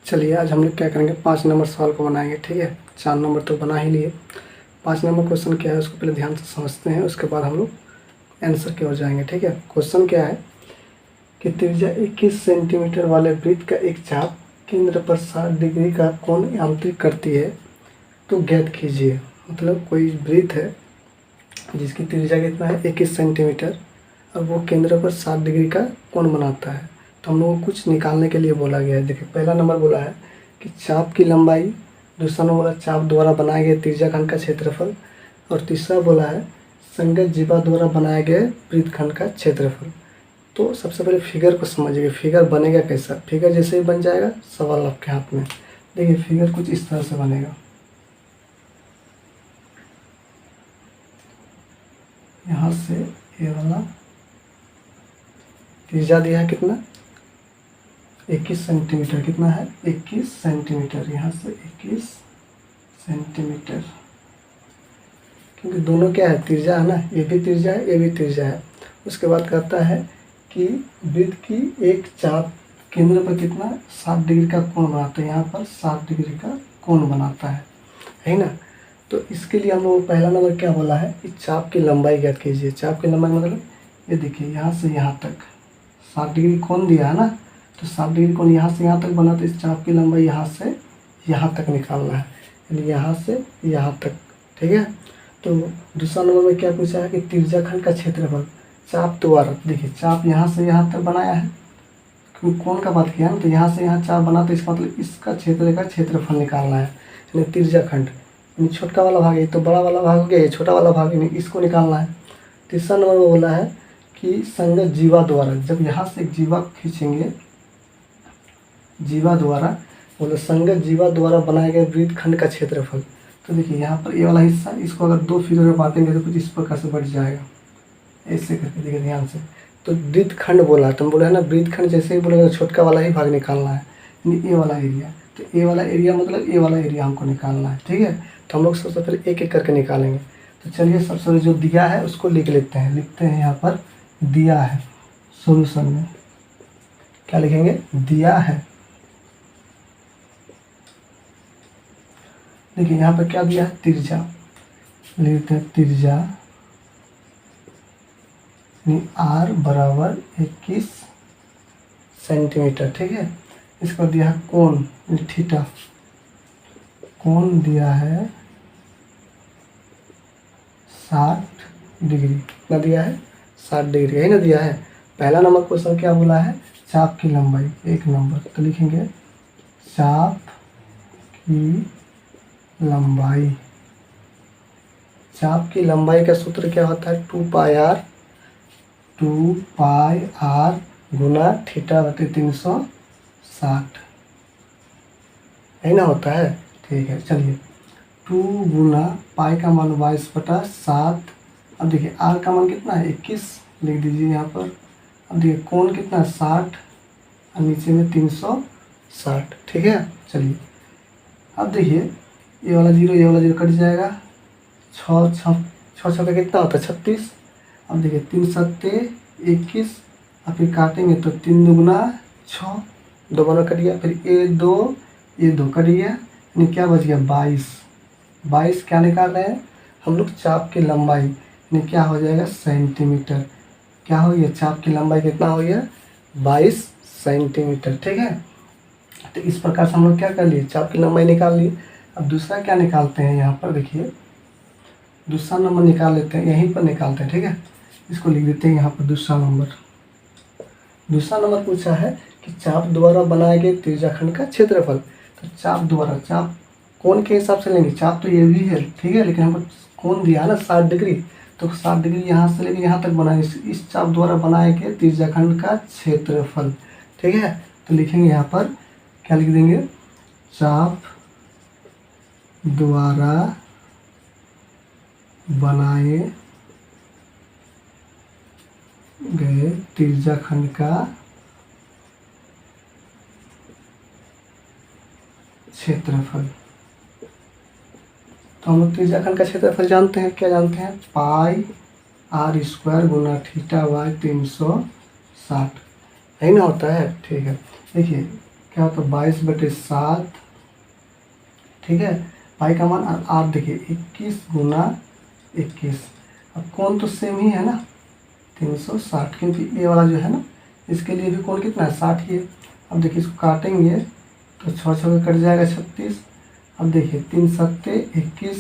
चलिए आज हम लोग क्या करेंगे, 5 नंबर सवाल को बनाएंगे। ठीक है, 4 नंबर तो बना ही लिए। 5 नंबर क्वेश्चन क्या है उसको पहले ध्यान से समझते हैं, उसके बाद हम लोग आंसर की ओर जाएंगे। ठीक है, क्वेश्चन क्या है कि त्रिज्या 21 सेंटीमीटर वाले वृत्त का एक चाप केंद्र पर 60 डिग्री का कोण यांत्रिक करती है, तो ज्ञात कीजिए। मतलब कोई वृत्त है जिसकी त्रिज्या कितना है 21 सेंटीमीटर और वो केंद्र पर 60 डिग्री का कोण बनाता है, तो हम लोगों को कुछ निकालने के लिए बोला गया है। देखिए पहला नंबर बोला है कि चाप की लंबाई, दूसरा नंबर बोला चाप द्वारा बनाए गए त्रिज्याखंड का क्षेत्रफल, और तीसरा बोला है संगत जीवा द्वारा बनाए गए वृत्तखंड का क्षेत्रफल। तो सबसे पहले फिगर को समझिए, फिगर बनेगा कैसा। फिगर जैसे ही बन जाएगा सवाल आपके हाथ में। देखिए फिगर कुछ इस तरह से बनेगा। यहाँ से ये वाला त्रिज्या दिया है कितना 21 सेंटीमीटर, कितना है 21 सेंटीमीटर, यहाँ से 21 सेंटीमीटर, क्योंकि दोनों क्या है त्रिज्या है ना, ये भी त्रिज्या है ये भी त्रिज्या है। उसके बाद कहता है कि वृत्त की एक चाप केंद्र पर कितना 60 डिग्री का कोण बनाता है, यहाँ पर 60 डिग्री का कोण बनाता है ना। तो इसके लिए हम लोग पहला नंबर क्या बोला है कि चाप की लंबाई ज्ञात कीजिए। चाप की लंबाई मतलब ये देखिए यहाँ से यहाँ तक 60 डिग्री कोण दिया है ना, तो 60 डिग्री कोण यहाँ से यहाँ तक बना, तो इस चाप की लंबाई यहाँ से यहाँ तक निकालना है, यानी यहाँ से यहाँ तक। ठीक है, तो दूसरा नंबर में क्या पूछा है कि त्रिज्याखंड का क्षेत्रफल चाप द्वारा। देखिए चाप यहाँ से यहाँ तक बनाया है, क्योंकि कोण का बात किया ना, तो यहाँ से यहाँ चाप बना, तो इसका मतलब इसका क्षेत्र का क्षेत्रफल निकालना है, यानी त्रिज्याखंड। यानी छोटा वाला भाग, ये तो बड़ा वाला भाग हो गया, ये छोटा वाला भाग, यानी इसको निकालना है। तीसरा नंबर में बोला है कि संगत जीवा द्वारा, जब यहाँ से एक जीवा खींचेंगे, जीवा द्वारा बोले संगत जीवा द्वारा बनाए गए वृत्तखंड का क्षेत्रफल। तो देखिए यहाँ पर ये वाला हिस्सा, इसको अगर 2 फिगर में बांटेंगे तो कुछ इस प्रकार से बढ़ जाएगा, ऐसे करके देखिए ध्यान से। तो वृत्तखंड बोला है, तुम बोले है ना वृत्तखंड, जैसे ही बोलेगा छोटका वाला ही भाग निकालना है, यानी ये वाला एरिया। तो ये वाला एरिया मतलब ये वाला एरिया हमको निकालना है। ठीक है, तो हम लोग सबसे पहले एक एक करके निकालेंगे। तो चलिए सबसे पहले जो दिया है उसको लिख लेते हैं। लिखते हैं यहाँ पर दिया है, सोल्यूशन में क्या लिखेंगे, दिया है। देखिए यहाँ पर क्या दिया है त्रिज्या, लिखते हैं त्रिज्या r बराबर 21 सेंटीमीटर। ठीक है, इसको दिया है कोण थीटा, कोण दिया है 60 डिग्री, कितना दिया है 60 डिग्री, यही ना दिया है। पहला नंबर क्वेश्चन क्या बोला है चाप की लंबाई, एक नंबर, तो लिखेंगे चाप की लंबाई। चाप की लंबाई का सूत्र क्या होता है 2 पाई आर गुना थीटा बटे 360, यही ना होता है। ठीक है, चलिए 2 गुना पाई का मान 22/7। अब देखिए आर का मान कितना है 21, लिख दीजिए यहाँ पर। अब देखिए कोण कितना है 60 और नीचे में 360। ठीक है, चलिए अब देखिए ये वाला जीरो ये वाला जीरो कट जाएगा, 6 का कितना होता है 36। अब देखिए 3 सत्ते 21, और फिर काटेंगे तो 3 दुगुना 6, 2 बना कट गया, फिर ये 2 कट गया, यानी क्या बच गया 22। क्या निकाल रहे हैं हम लोग चाप की लंबाई, यानी क्या हो जाएगा सेंटीमीटर। क्या हो गया चाप की लंबाई कितना हो गया 22 सेंटीमीटर। ठीक है, तो इस प्रकार से हम लोग क्या कर लिए चाप की लंबाई निकाल लिए। अब दूसरा क्या निकालते हैं, यहाँ पर देखिए दूसरा नंबर निकाल लेते हैं, यहीं पर निकालते हैं। ठीक है, इसको लिख देते हैं यहाँ पर दूसरा नंबर। दूसरा नंबर पूछा है कि चाप द्वारा बनाए गए त्रिज्याखंड का क्षेत्रफल। तो चाप द्वारा, चाप कोण के हिसाब से लेंगे, चाप तो ये भी है ठीक है, लेकिन हमको कोण दिया है ना 60 डिग्री, तो 60 डिग्री यहाँ से लेके यहाँ तक बनाएंगे, इस चाप द्वारा बनाए गए त्रिज्याखंड का क्षेत्रफल। ठीक है, तो लिखेंगे यहाँ पर क्या लिख देंगे, चाप द्वारा बनाए गए त्रिज्याखंड का क्षेत्रफल। तो हम लोग त्रिज्याखंड का क्षेत्रफल जानते हैं, क्या जानते हैं पाई r² गुना थीटा y 360, यही ना होता है। ठीक है, देखिए क्या होता है 22/7, ठीक है। पाई का मान आप देखिए 21 गुना 21, अब कोण तो सेम ही है ना 360, क्योंकि ये वाला जो है ना इसके लिए भी कोण कितना है 60 ही है। अब देखिए इसको काटेंगे तो 6 6 कट जाएगा 36। अब देखिए 3 सत्ते 21,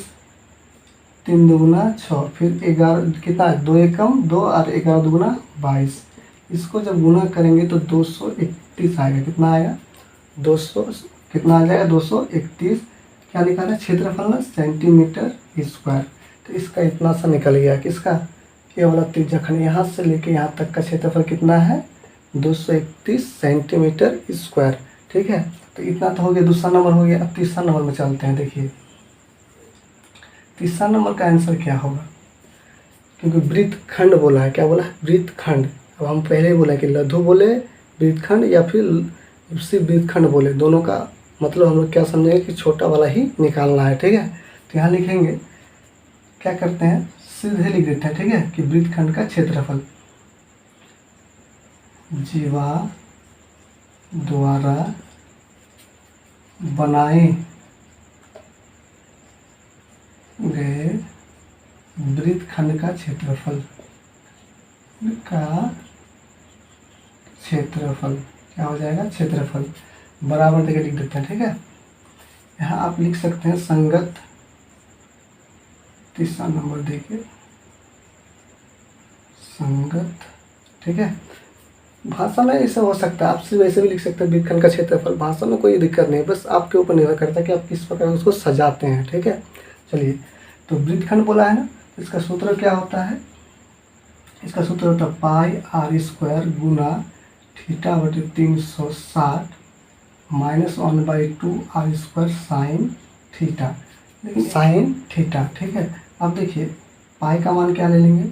3 दूगुना 6, फिर 11 कितना है 2 एकम 2 और 11 दूगुना 22। इसको जब गुना करेंगे तो 231 आएगा। कितना आएगा 200, कितना आ जाएगा 231। क्या निकाला है क्षेत्रफल ना सेंटीमीटर स्क्वायर। तो इसका इतना सा निकल गया, किसका ये वाला त्रिज्या खंड यहाँ से लेके यहाँ तक का क्षेत्रफल कितना है 231 सेंटीमीटर स्क्वायर, ठीक है। तो इतना तो हो गया, दूसरा नंबर हो गया। अब तीसरा नंबर में चलते हैं। देखिए तीसरा नंबर का आंसर क्या होगा, क्योंकि वृत्तखंड बोला है, क्या बोला है वृत्तखंड। अब हम पहले ही बोले कि लघु बोले वृत्तखंड या फिर सिर्फ वृत्तखंड बोले, दोनों का मतलब हम लोग क्या समझेंगे कि छोटा वाला ही निकालना है, ठीक है। तो यहाँ लिखेंगे, क्या करते हैं सीधे लिख देते हैं, ठीक है, कि वृत्तखंड का क्षेत्रफल जीवा द्वारा बनाए गए वृत्तखंड का क्षेत्रफल क्या हो जाएगा क्षेत्रफल बराबर देके लिख देते हैं, ठीक है। यहाँ आप लिख सकते हैं संगत, तीसरा नंबर देखिए संगत, ठीक है। भाषा में ऐसा हो सकता है, आप सिर्फ वैसे भी लिख सकते हैं वृत्तखंड का क्षेत्रफल, भाषा में कोई दिक्कत नहीं, बस आपके ऊपर निर्भर करता है कि आप किस प्रकार उसको सजाते हैं, ठीक है। चलिए, तो वृत्तखंड बोला है ना, इसका सूत्र क्या होता है, इसका सूत्र होता है पाई आर स्क्वायर गुना थीटा बटे 360 -1/2 आर स्क्वायर साइन थीटा, लेकिन साइन थीटा, ठीक है। अब देखिए पाई का मान क्या ले लेंगे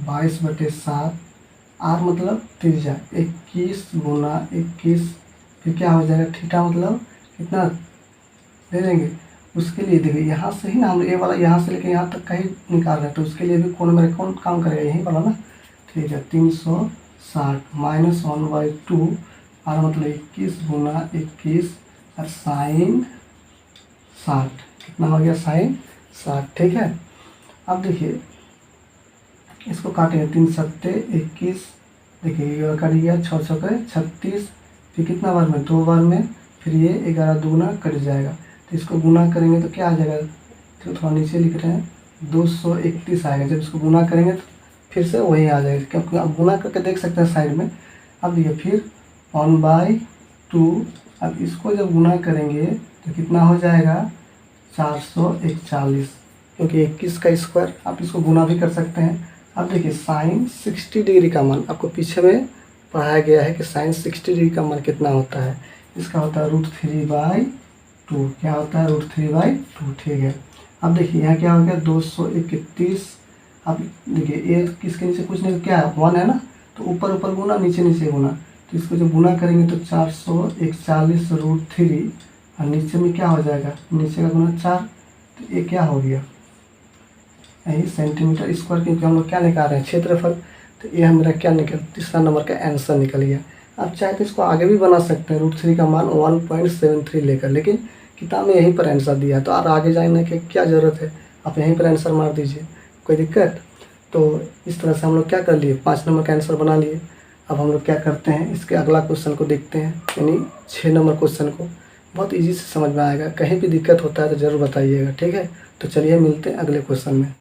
22/7, आर मतलब त्रिज्या 21 गुना 21, फिर क्या हो जाएगा थीटा मतलब कितना ले लेंगे। उसके लिए देखिए यहाँ से ही ना हम ये वाला यहाँ से लेके यहाँ तक का ही निकाल रहे हैं, तो उसके लिए भी कौन मेरे कौन काम करेगा यही वाला ना, ठीक है। 360 -1/2, आर मतलब 21 गुना 21 और साइन 60, कितना हो गया साइन 60, ठीक है। अब देखिए इसको काटेंगे 3 सत्ते 21, देखिए ये कट गया 6 6 36, फिर कितना बार में 2 बार में, फिर ये 11 दूना कट जाएगा। तो इसको गुना करेंगे तो क्या आ जाएगा, तो थोड़ा नीचे लिख रहे हैं 231 आएगा। जब इसको गुना करेंगे तो फिर से वही आ जाएगा, क्योंकि आप गुना करके देख सकते हैं साइड में। अब देखिए फिर 1/2, अब इसको जब गुना करेंगे तो कितना हो जाएगा 441, क्योंकि 21 का स्क्वायर, आप इसको गुना भी कर सकते हैं। अब देखिए साइन 60 डिग्री का मान आपको पीछे में पढ़ाया गया है कि साइन 60 डिग्री का मान कितना होता है, इसका होता है √3/2, क्या होता है √3/2, ठीक है। अब देखिए यहाँ क्या हो गया 231, अब देखिए ये किसके नीचे कुछ नहीं, क्या है 1 है ना, तो ऊपर ऊपर गुना नीचे नीचे गुना, तो इसको जब गुना करेंगे तो 441 √3 और नीचे में क्या हो जाएगा नीचे का गुना 4, तो ये क्या हो गया यही सेंटीमीटर स्क्वायर, क्योंकि हम लोग क्या निकाल रहे हैं क्षेत्रफल। तो ये हमारा क्या निकल तीसरा नंबर का आंसर निकल गया। आप चाहे तो इसको आगे भी बना सकते हैं √3 का मान 1.73 लेकर, लेकिन किताब में यहीं पर आंसर दिया है, तो और आगे जाने की क्या ज़रूरत है, आप यहीं पर आंसर मार दीजिए, कोई दिक्कत। तो इस तरह से हम लोग क्या कर लिए 5 नंबर का आंसर बना लिए। अब हम लोग क्या करते हैं इसके अगला क्वेश्चन को देखते हैं, यानी 6 नंबर क्वेश्चन को। बहुत ईजी से समझ में आएगा, कहीं भी दिक्कत होता है तो ज़रूर बताइएगा, ठीक है। तो चलिए मिलते हैं अगले क्वेश्चन में।